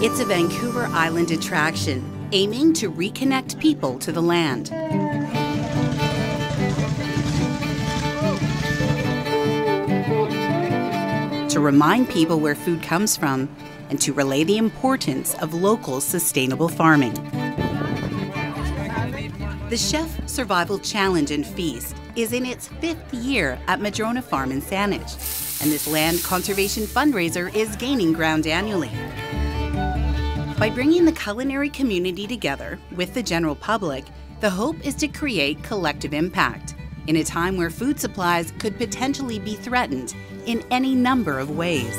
It's a Vancouver Island attraction aiming to reconnect people to the land. To remind people where food comes from and to relay the importance of local sustainable farming. The Chef Survival Challenge and Feast is in its 5th year at Madrona Farm in Saanich, and this land conservation fundraiser is gaining ground annually. By bringing the culinary community together with the general public, the hope is to create collective impact in a time where food supplies could potentially be threatened in any number of ways.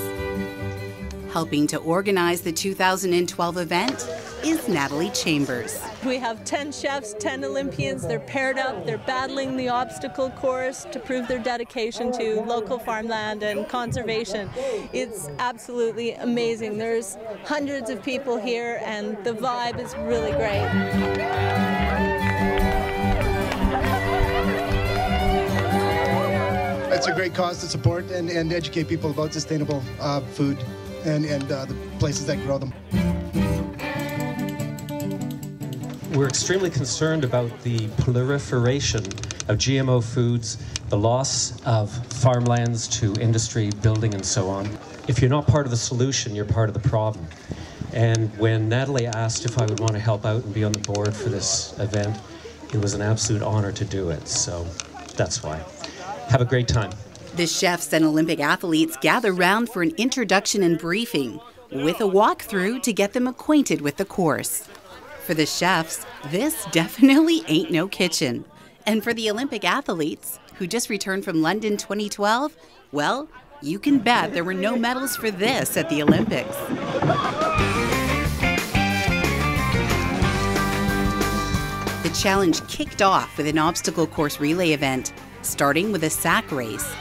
Helping to organize the 2012 event is Natalie Chambers. We have 10 chefs, 10 Olympians. They're paired up, they're battling the obstacle course to prove their dedication to local farmland and conservation. It's absolutely amazing. There's hundreds of people here and the vibe is really great. It's a great cause to support and educate people about sustainable food and the places that grow them. We're extremely concerned about the proliferation of GMO foods, the loss of farmlands to industry, building, and so on. If you're not part of the solution, you're part of the problem. And when Natalie asked if I would want to help out and be on the board for this event, it was an absolute honor to do it. So that's why. Have a great time. The chefs and Olympic athletes gather round for an introduction and briefing, with a walkthrough to get them acquainted with the course. For the chefs, this definitely ain't no kitchen. And for the Olympic athletes, who just returned from London 2012, well, you can bet there were no medals for this at the Olympics. The challenge kicked off with an obstacle course relay event, starting with a sack race,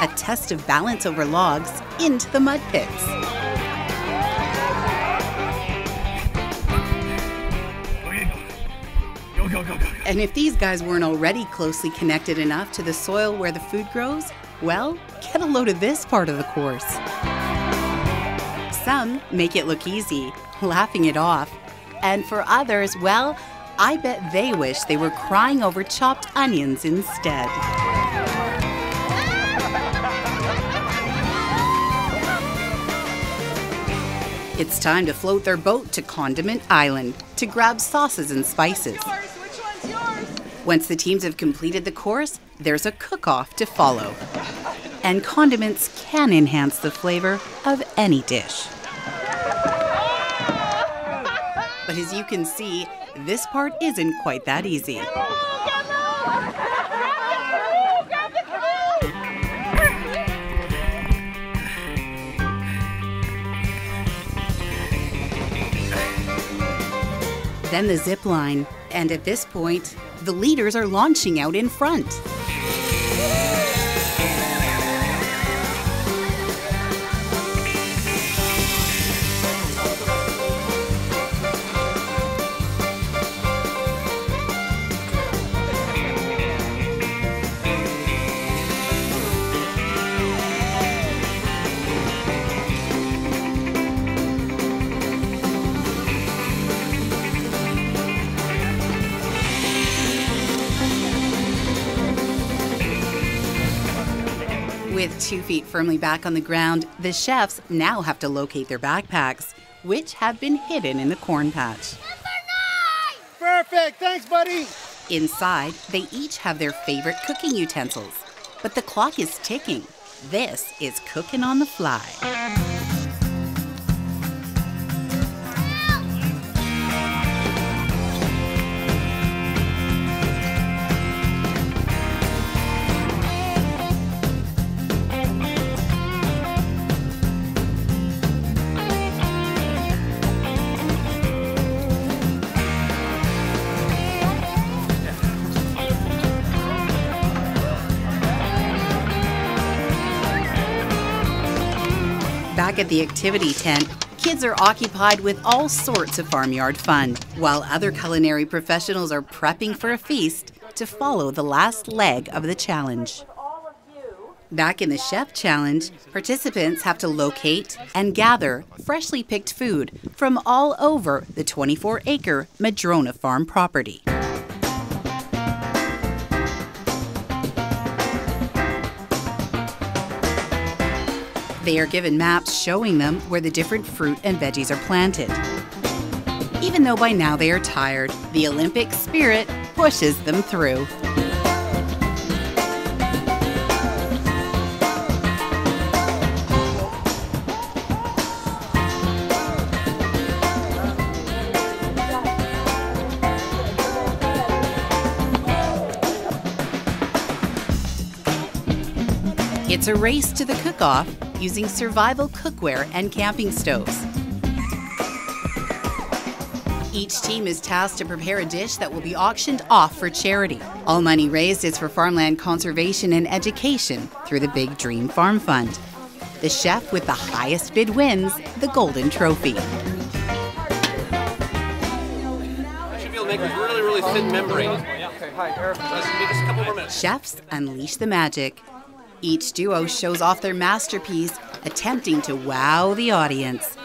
a test of balance over logs into the mud pits. And if these guys weren't already closely connected enough to the soil where the food grows, well, get a load of this part of the course. Some make it look easy, laughing it off. And for others, well, I bet they wish they were crying over chopped onions instead. It's time to float their boat to Condiment Island to grab sauces and spices. Which one's yours? Once the teams have completed the course, there's a cook-off to follow. And condiments can enhance the flavor of any dish. But as you can see, this part isn't quite that easy. Then the zip line, and at this point, the leaders are launching out in front. With 2 feet firmly back on the ground, the chefs now have to locate their backpacks, which have been hidden in the corn patch. Perfect, thanks buddy. Inside, they each have their favorite cooking utensils, but the clock is ticking. This is cooking on the fly. Back at the activity tent, kids are occupied with all sorts of farmyard fun, while other culinary professionals are prepping for a feast to follow the last leg of the challenge. All of you Back in the Chef Challenge, participants have to locate and gather freshly picked food from all over the 24-acre Madrona Farm property. They are given maps showing them where the different fruit and veggies are planted. Even though by now they are tired, the Olympic spirit pushes them through. It's a race to the cook-off using survival cookware and camping stoves. Each team is tasked to prepare a dish that will be auctioned off for charity. All money raised is for farmland conservation and education through the Big Dream Farm Fund. The chef with the highest bid wins the golden trophy. You should be able to make a really, really thin membrane. Okay, hi, Eric. Just a couple more minutes. Chefs unleash the magic. Each duo shows off their masterpiece, attempting to wow the audience.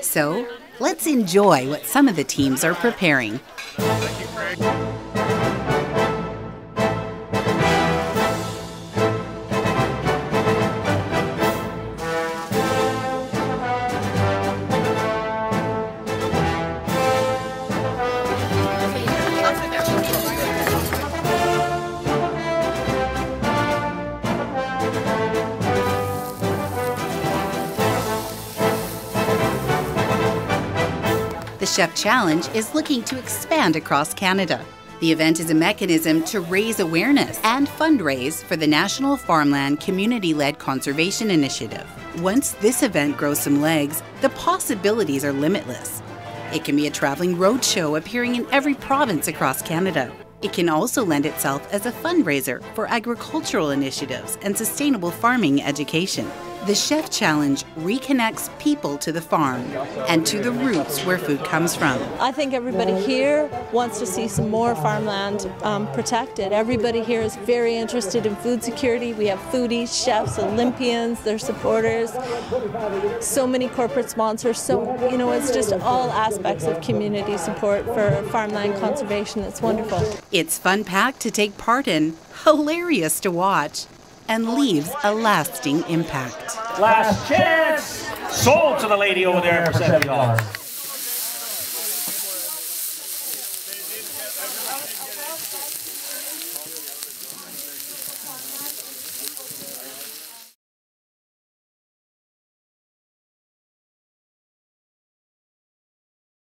So, let's enjoy what some of the teams are preparing. Thank you, Craig. The Chef Challenge is looking to expand across Canada. The event is a mechanism to raise awareness and fundraise for the National Farmland Community-Led Conservation Initiative. Once this event grows some legs, the possibilities are limitless. It can be a traveling roadshow appearing in every province across Canada. It can also lend itself as a fundraiser for agricultural initiatives and sustainable farming education. The Chef Challenge reconnects people to the farm and to the roots where food comes from. I think everybody here wants to see some more farmland protected. Everybody here is very interested in food security. We have foodies, chefs, Olympians, their supporters, so many corporate sponsors. So, you know, it's just all aspects of community support for farmland conservation. It's wonderful. It's fun-packed to take part in, hilarious to watch, and leaves a lasting impact. Last chance! Sold to the lady over there for $70.